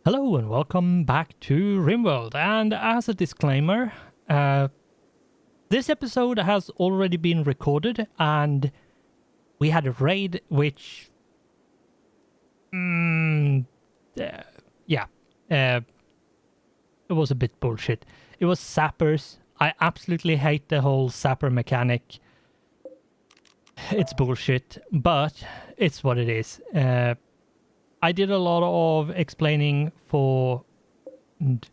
Hello and welcome back to RimWorld, and as a disclaimer, this episode has already been recorded and we had a raid which... it was a bit bullshit. It was sappers. I absolutely hate the whole sapper mechanic. It's bullshit, but it's what it is. I did a lot of explaining for and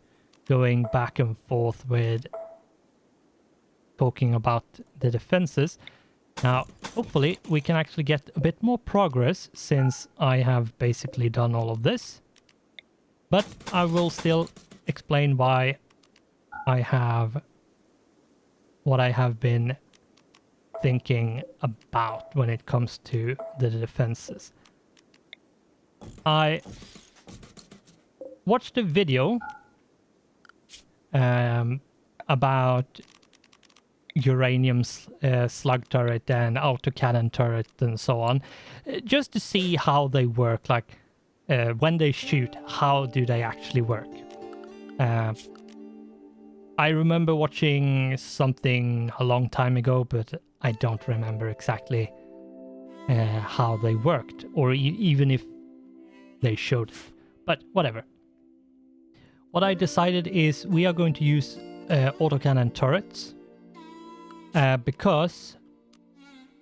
going back and forth with talking about the defenses. Now, hopefully we can actually get a bit more progress since I have basically done all of this. But I will still explain why I have what I have been thinking about when it comes to the defenses. I watched a video about uranium slug turret and autocannon turret and so on, just to see how they work, like when they shoot, how do they actually work. I remember watching something a long time ago, but I don't remember exactly how they worked, or even if they showed it. But whatever. What I decided is we are going to use autocannon turrets because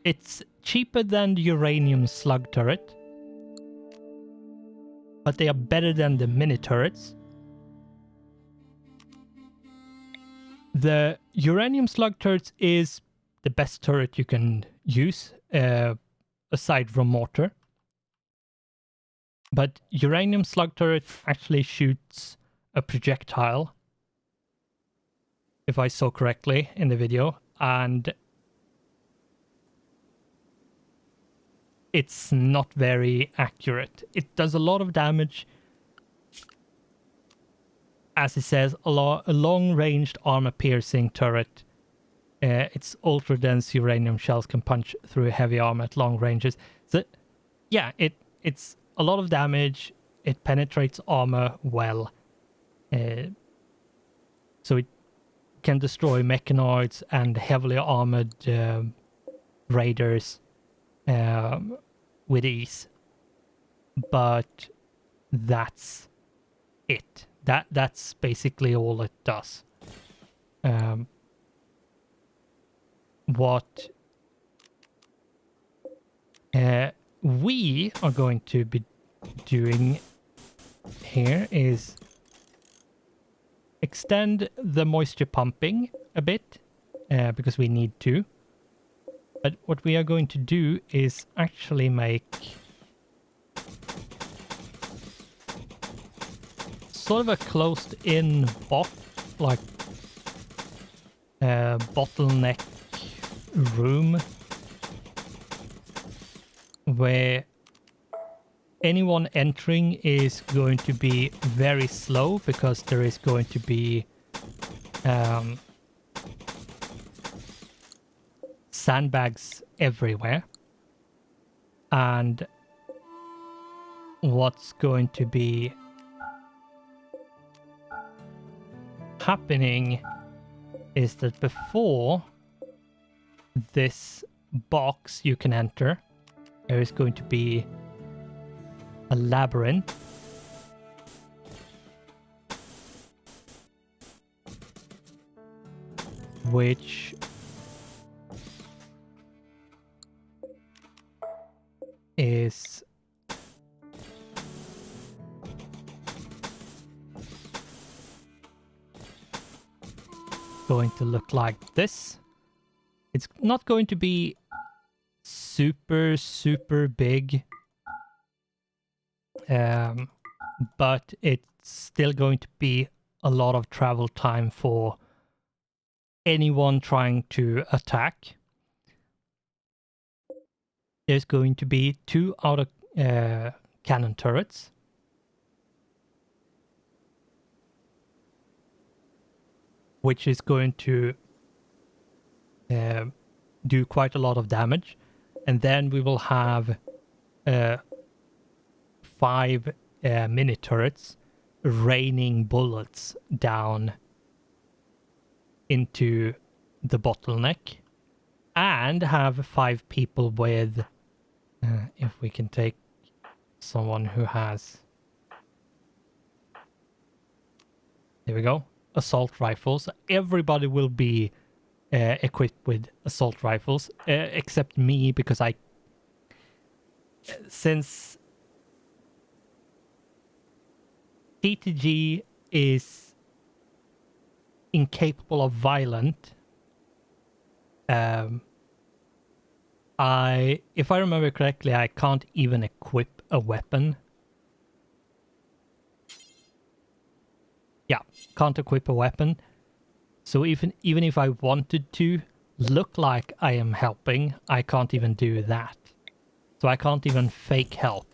it's cheaper than the uranium slug turret, but they are better than the mini turrets. The uranium slug turret is the best turret you can use aside from mortar. But uranium slug turret actually shoots a projectile, if I saw correctly in the video, and it's not very accurate. It does a lot of damage. As it says, a long-ranged armor-piercing turret. Its ultra-dense uranium shells can punch through heavy armor at long ranges. So, yeah, it's a lot of damage. It penetrates armor well. So it can destroy mechanoids and heavily armored raiders with ease. But that's it. That's basically all it does. What we are going to be doing here is extend the moisture pumping a bit because we need to. But what we are going to do is actually make sort of a closed-in bot, like bottleneck room where anyone entering is going to be very slow because there is going to be sandbags everywhere. And what's going to be happening is that before this box you can enter, there is going to be a labyrinth which is going to look like this. It's not going to be super big, but it's still going to be a lot of travel time for anyone trying to attack. There's going to be 2 cannon turrets. Which is going to do quite a lot of damage. And then we will have 5 mini turrets raining bullets down into the bottleneck, and have 5 people with, if we can take someone who has, there we go, assault rifles. Everybody will be equipped with assault rifles, except me, because since TTG is incapable of violent, if I remember correctly, I can't even equip a weapon. Yeah, can't equip a weapon. So even if I wanted to look like I am helping, I can't even do that. So I can't even fake help.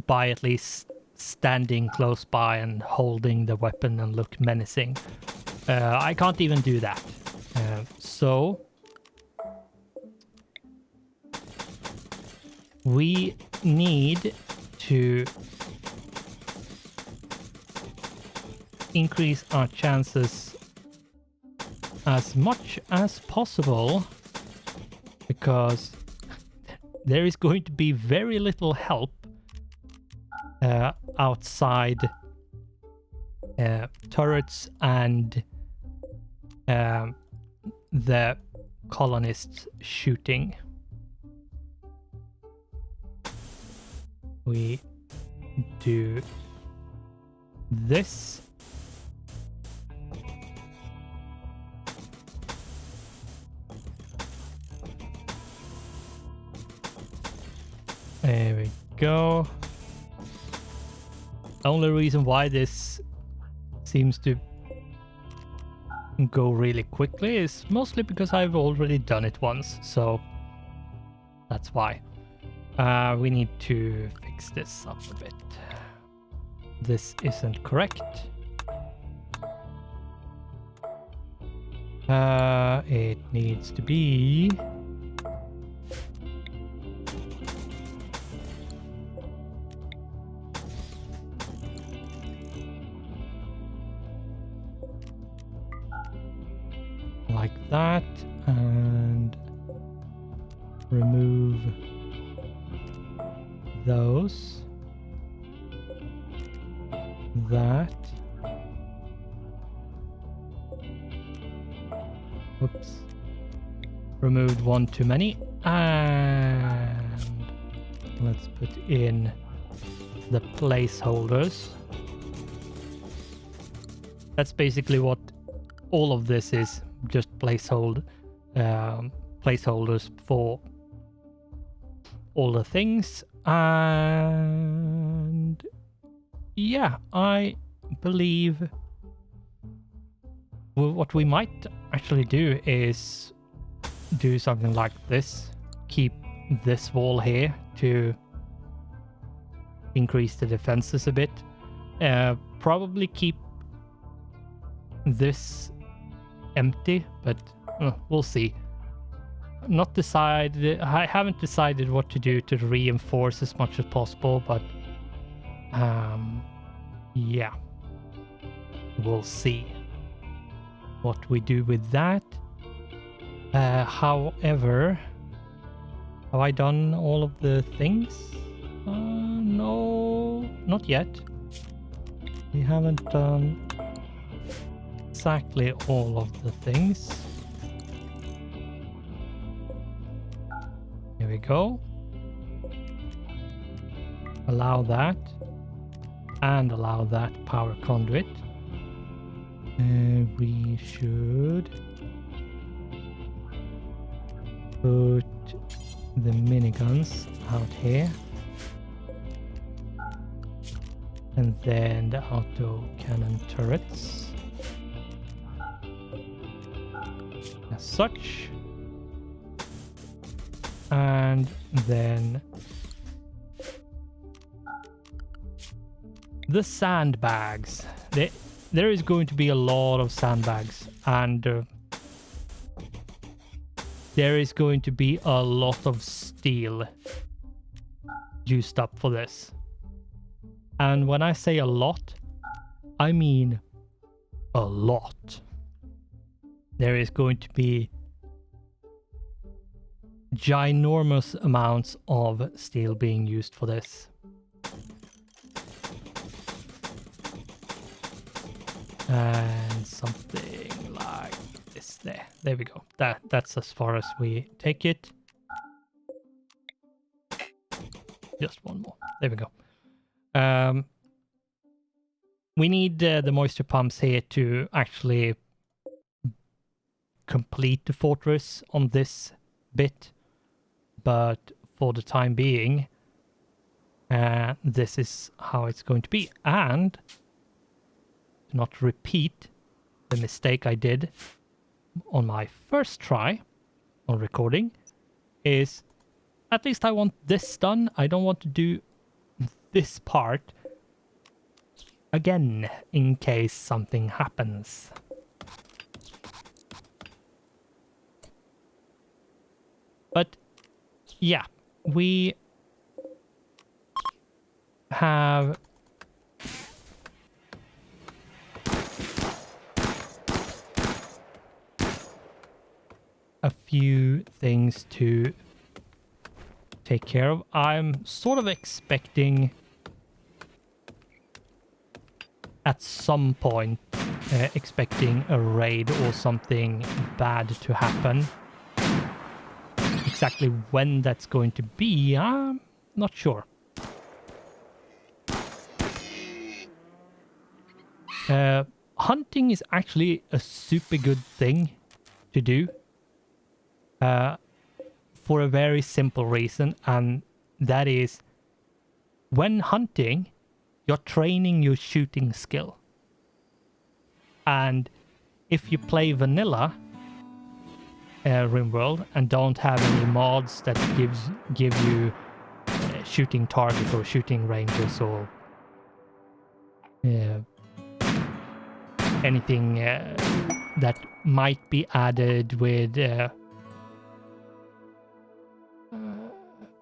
By at least standing close by and holding the weapon and look menacing. I can't even do that. So we need to increase our chances as much as possible, because there is going to be very little help outside turrets and the colonists shooting. We do this. There we go. The only reason why this seems to go really quickly is mostly because I've already done it once, so that's why. We need to fix this up a bit. This isn't correct. It needs to be... like that, and remove those, that, whoops, removed one too many, and let's put in the placeholders. That's basically what all of this is, just placeholders for all the things. And yeah, I believe what we might actually do is do something like this. Keep this wall here to increase the defenses a bit. Probably keep this empty, but we'll see. Not decided. I haven't decided what to do to reinforce as much as possible, but yeah, we'll see what we do with that. However, have I done all of the things? No, not yet. We haven't done exactly all of the things. Here we go. Allow that. And allow that power conduit. We should put the miniguns out here. And then the auto cannon turrets. As such. And then the sandbags. There is going to be a lot of sandbags, and there is going to be a lot of steel. used up for this. And when I say a lot, I mean a lot. There is going to be ginormous amounts of steel being used for this. And something like this there. There we go. That's as far as we take it. Just one more. There we go. We need the moisture pumps here to actually complete the fortress on this bit. But for the time being, this is how it's going to be. And to not repeat the mistake I did on my first try on recording, is at least I want this done. I don't want to do this part again in case something happens. But yeah, we have a few things to take care of. I'm sort of expecting at some point expecting a raid or something bad to happen. Exactly when that's going to be, I'm not sure. Hunting is actually a super good thing to do for a very simple reason, and that is when hunting, you're training your shooting skill. And if you play vanilla RimWorld and don't have any mods that give you shooting target or shooting ranges or anything that might be added with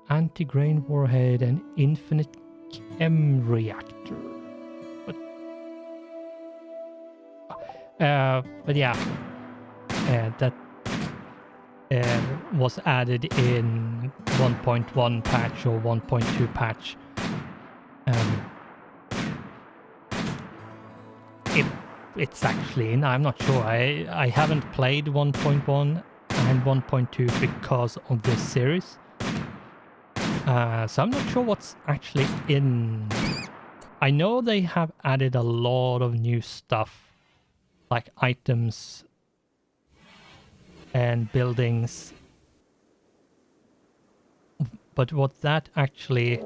anti-grain warhead and infinite chem reactor. But yeah, that was added in 1.1 patch or 1.2 patch. If it's actually in, I'm not sure. I haven't played 1.1 and 1.2 because of this series. So I'm not sure what's actually in. I know they have added a lot of new stuff, like items and buildings. But what that actually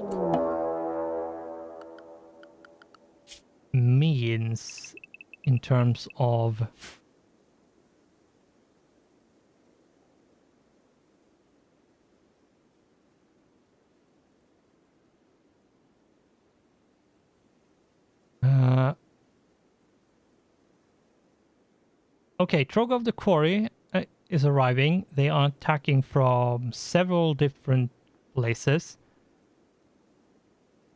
means in terms of okay, Trog of the Quarry is arriving. They are attacking from several different places.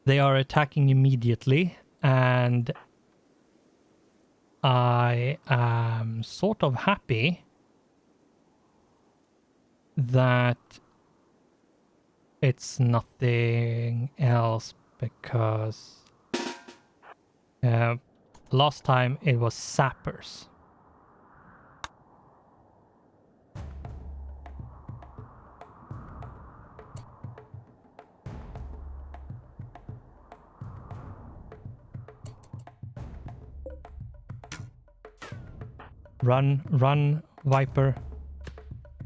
They are attacking immediately, and I am sort of happy that it's nothing else, because last time it was sappers. Run, run, Viper.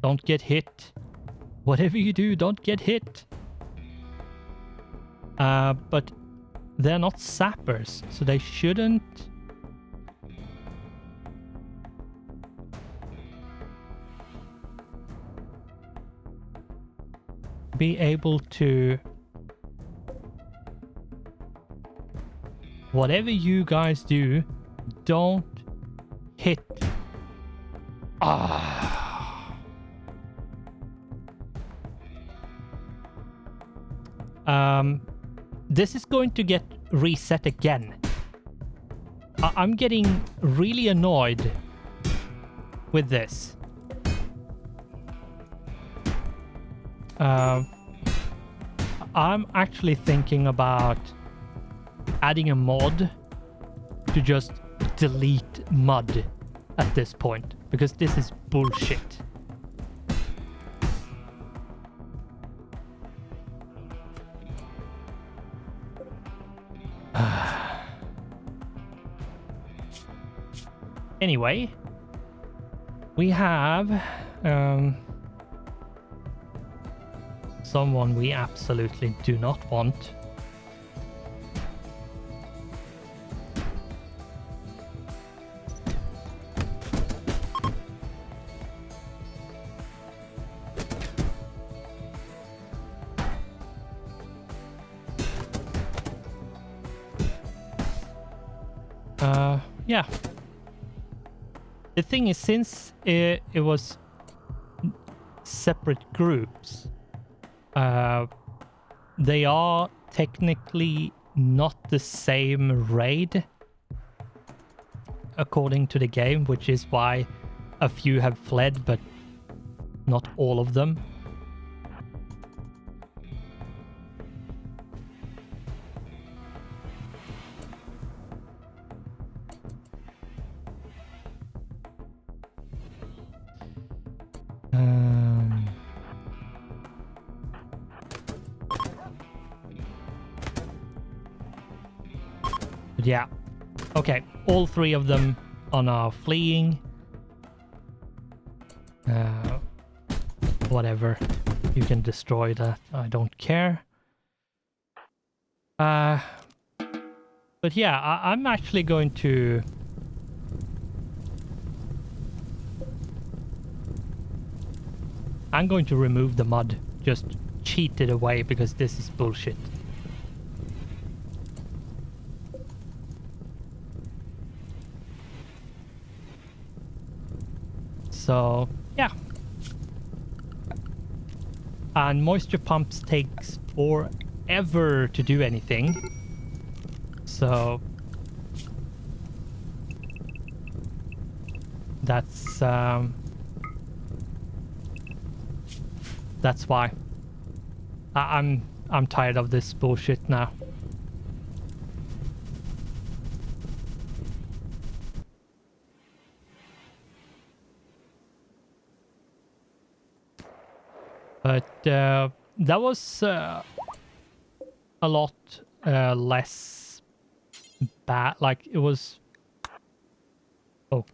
Don't get hit. Whatever you do, don't get hit. But they're not sappers, so they shouldn't be able to... Whatever you guys do, don't hit. This is going to get reset again. I'm getting really annoyed with this. I'm actually thinking about adding a mod to just delete mud at this point, because this is bullshit. Anyway, we have someone we absolutely do not want. Yeah. The thing is, since it was separate groups, they are technically not the same raid according to the game, which is why a few have fled, but not all of them. But yeah, okay, all three of them are now fleeing. Whatever, you can destroy that, I don't care. But yeah, I'm actually going to... I'm going to remove the mud, just cheat it away, because this is bullshit. So, yeah. And moisture pumps takes forever to do anything. So... that's why. I'm tired of this bullshit now. But that was a lot less bad. Like, it was... Oh.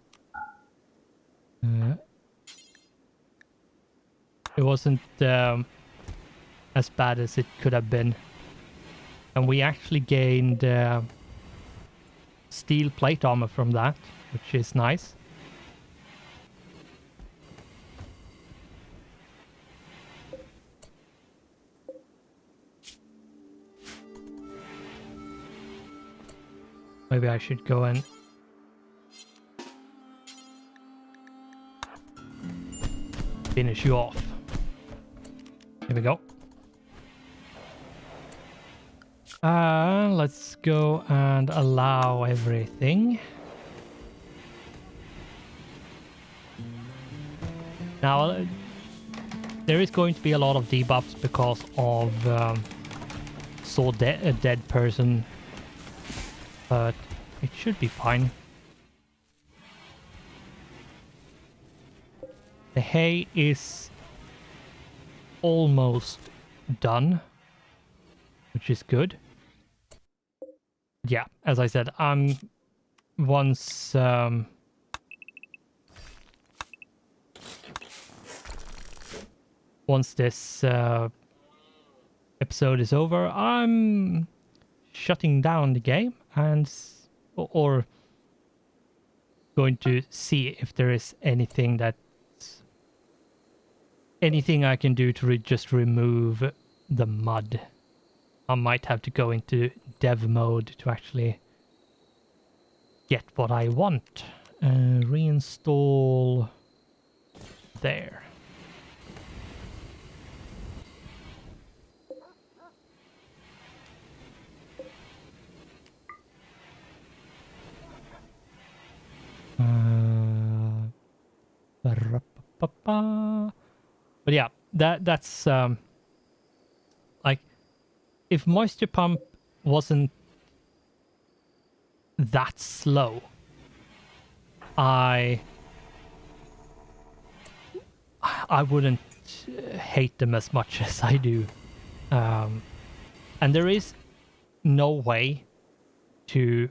It wasn't as bad as it could have been. And we actually gained steel plate armor from that, which is nice. Maybe I should go and finish you off. Here we go. Let's go and allow everything. Now, there is going to be a lot of debuffs because of a dead person, but it should be fine. The hay is almost done, which is good. Yeah, as I said, once this episode is over, I'm shutting down the game and or going to see if there is anything I can do to just remove the mud. I might have to go into dev mode to actually get what I want. Reinstall there. But yeah, that's like, if moisture pump wasn't that slow, I wouldn't hate them as much as I do. And there is no way to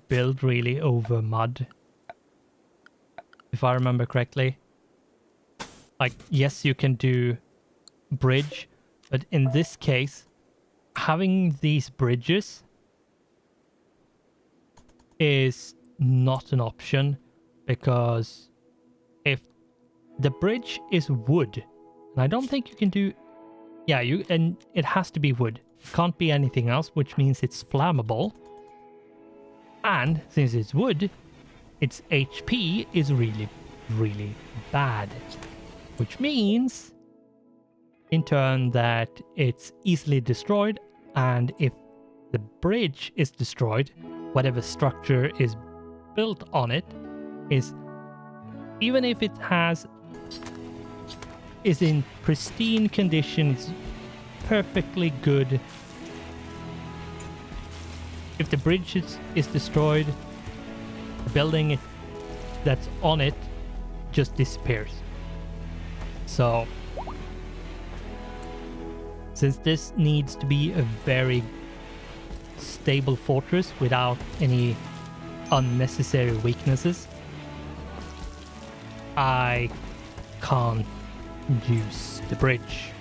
build really over mud, if I remember correctly. Like, yes, you can do bridge, but in this case, having these bridges is not an option, because if the bridge is wood, and I don't think you can do, yeah, and it has to be wood. It can't be anything else, which means it's flammable. And since it's wood, its HP is really, really bad. Which means, in turn, that it's easily destroyed. And if the bridge is destroyed, whatever structure is built on it is, even if it is in pristine conditions, perfectly good, if the bridge is destroyed, the building that's on it just disappears. So, since this needs to be a very stable fortress without any unnecessary weaknesses, I can't use the bridge.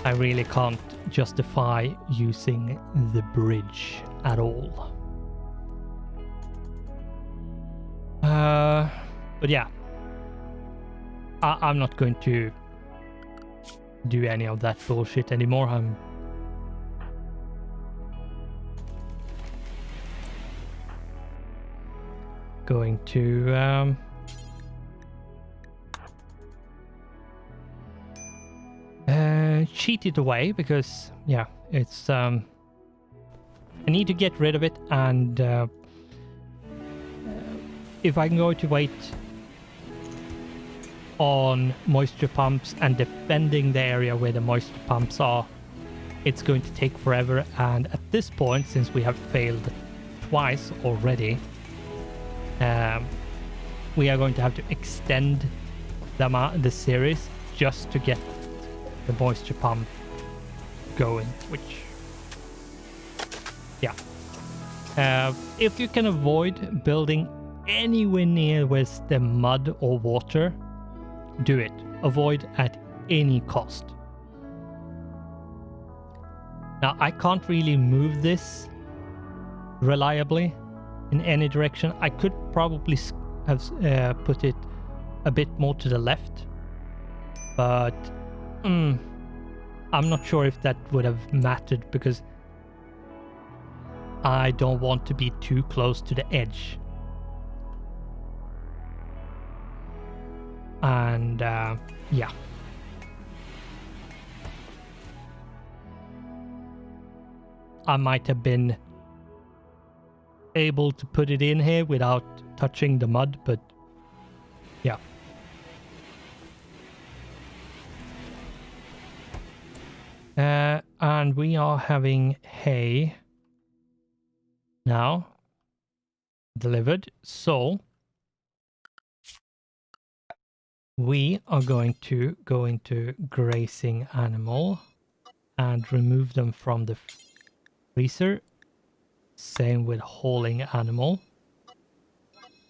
I really can't justify using the bridge at all. But yeah, I'm not going to do any of that bullshit anymore. I'm going to cheat it away, because yeah, it's I need to get rid of it, and if I'm going to wait on moisture pumps and defending the area where the moisture pumps are, it's going to take forever. And at this point, since we have failed twice already, we are going to have to extend the series just to get the moisture pump going, which, yeah. If you can avoid building anywhere near with the mud or water, do it. Avoid at any cost. Now, I can't really move this reliably in any direction. I could probably have put it a bit more to the left, but I'm not sure if that would have mattered, because I don't want to be too close to the edge. And yeah. I might have been able to put it in here without touching the mud, but yeah. And we are having hay now delivered, so we are going to go into grazing animal and remove them from the freezer. Same with hauling animal,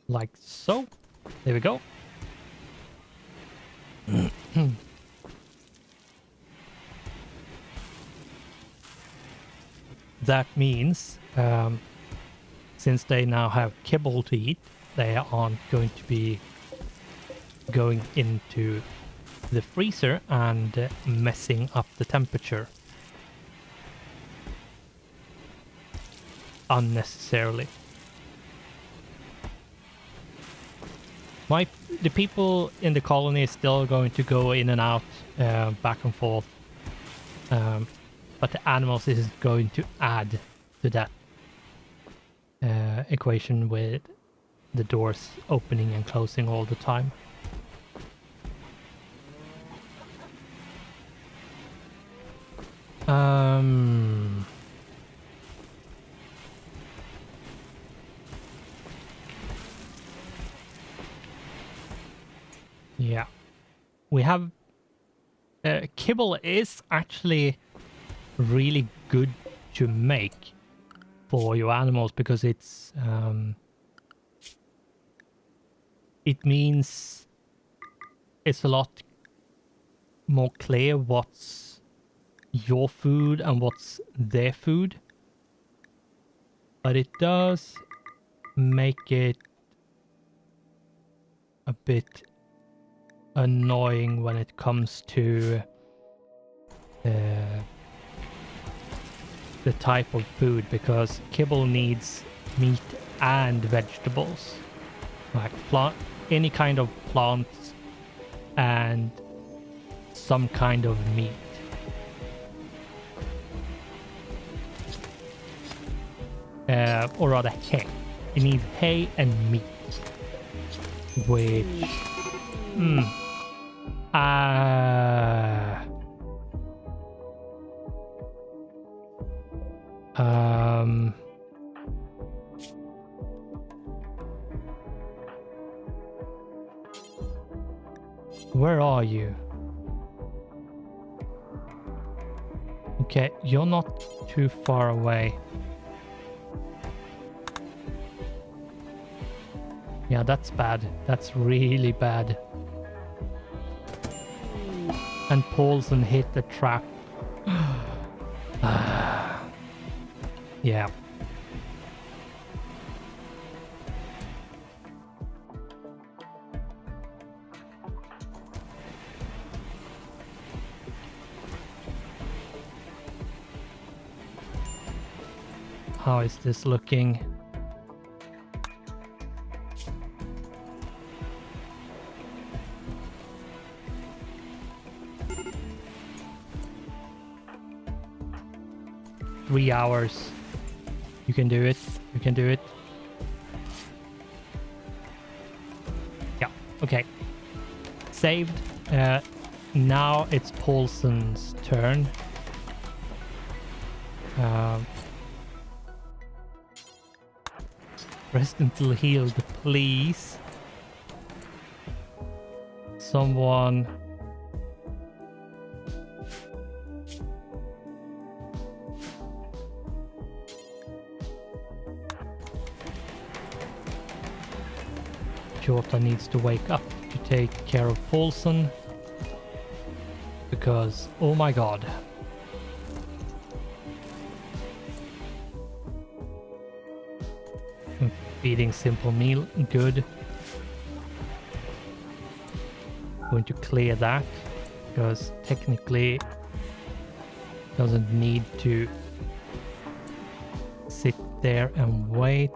like so. There we go. That means since they now have kibble to eat, they aren't going to be going into the freezer and messing up the temperature unnecessarily. The people in the colony is still going to go in and out, back and forth, but the animals is going to add to that equation with the doors opening and closing all the time. Yeah, we have kibble is actually really good to make for your animals because it's it means it's a lot more clear what's your food and what's their food, but it does make it a bit annoying when it comes to the type of food, because kibble needs meat and vegetables, like any kind of plants and some kind of meat. Or rather hay. It needs hay and meat, which where are you? Okay, you're not too far away. Yeah, that's bad. That's really bad. And Paulson hit the trap. Yeah. How is this looking? Three hours. You can do it. You can do it. Yeah. Okay. Saved. Now it's Paulson's turn. Rest until healed, please. Someone. Jota needs to wake up to take care of Paulson. Because, oh my god. Feeding simple meal, good. Going to clear that, because technically doesn't need to sit there and wait.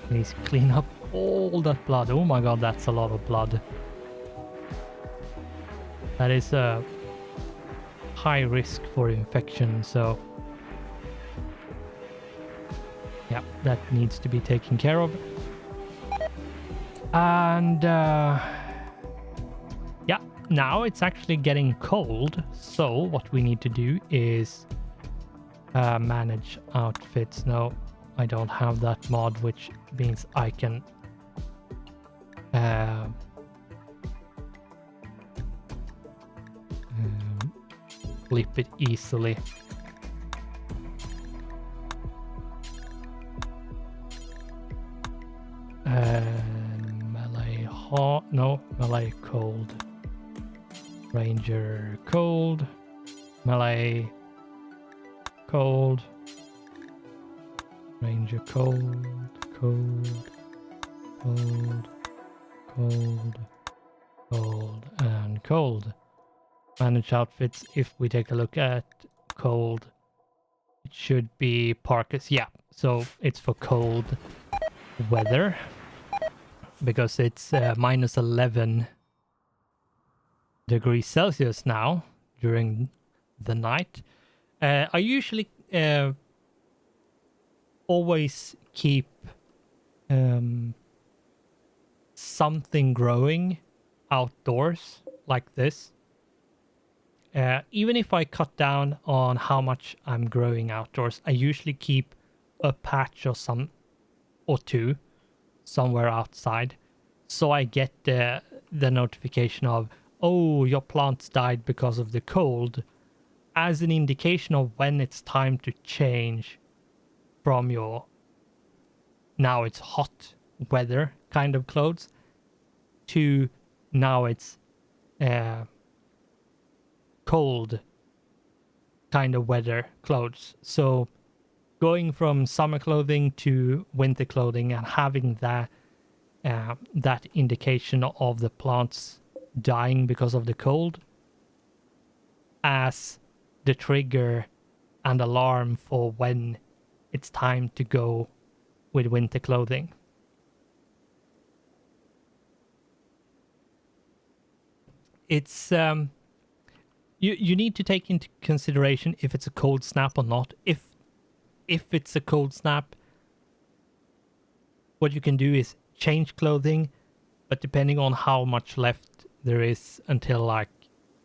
Please clean up all that blood. Oh my god, that's a lot of blood. That is a high risk for infection, so yeah, that needs to be taken care of. And yeah, now it's actually getting cold, so what we need to do is manage outfits. No, I don't have that mod, which means I can flip it easily. Melee hot, no, melee cold. Ranger cold. Melee cold. Ranger cold, cold, cold, cold, cold, and cold. Manage outfits. If we take a look at cold, it should be parkas. Yeah, so it's for cold weather because it's minus 11 degrees Celsius now during the night. I usually always keep something growing outdoors like this. Even if I cut down on how much I'm growing outdoors, I usually keep a patch or two somewhere outside, so I get the notification of, oh, your plants died because of the cold, as an indication of when it's time to change from your now it's hot weather kind of clothes to now it's cold kind of weather clothes. So going from summer clothing to winter clothing and having that that indication of the plants dying because of the cold as the trigger and alarm for when it's time to go with winter clothing. It's you need to take into consideration if it's a cold snap or not. If it's a cold snap, what you can do is change clothing, but depending on how much left there is until like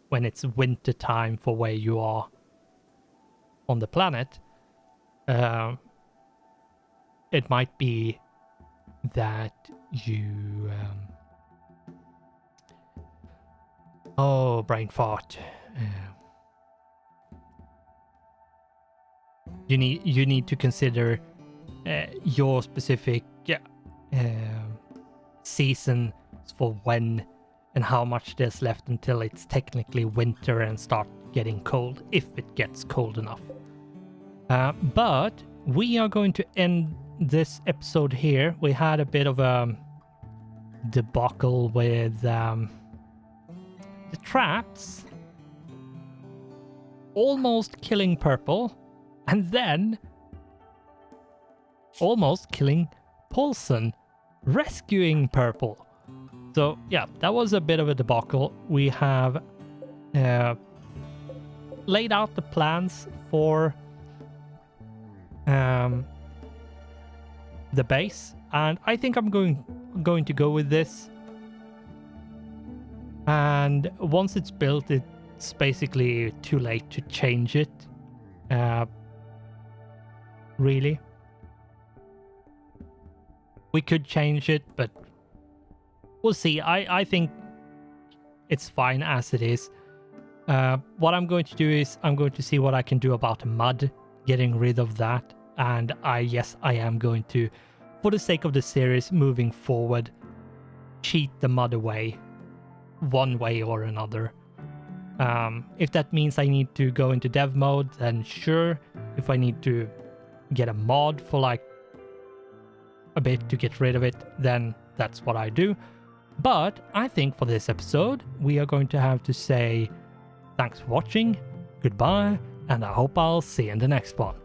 when it's winter time for where you are on the planet, it might be that you brain fart. You need to consider your specific season for when and how much there's left until it's technically winter and start getting cold, if it gets cold enough. But we are going to end this episode here. We had a bit of a debacle with the traps almost killing Purple and then almost killing Paulson, rescuing Purple. So yeah, that was a bit of a debacle. We have laid out the plans for the base, and I think I'm going to go with this. And once it's built, it's basically too late to change it. Really. We could change it, but we'll see. I think it's fine as it is. What I'm going to do is I'm going to see what I can do about mud, getting rid of that. And yes, I am going to, for the sake of the series moving forward, cheat the mud away one way or another. If that means I need to go into dev mode, then sure. If I need to get a mod for like a bit to get rid of it, then that's what I do. But I think for this episode, we are going to have to say thanks for watching, goodbye, and I hope I'll see you in the next one.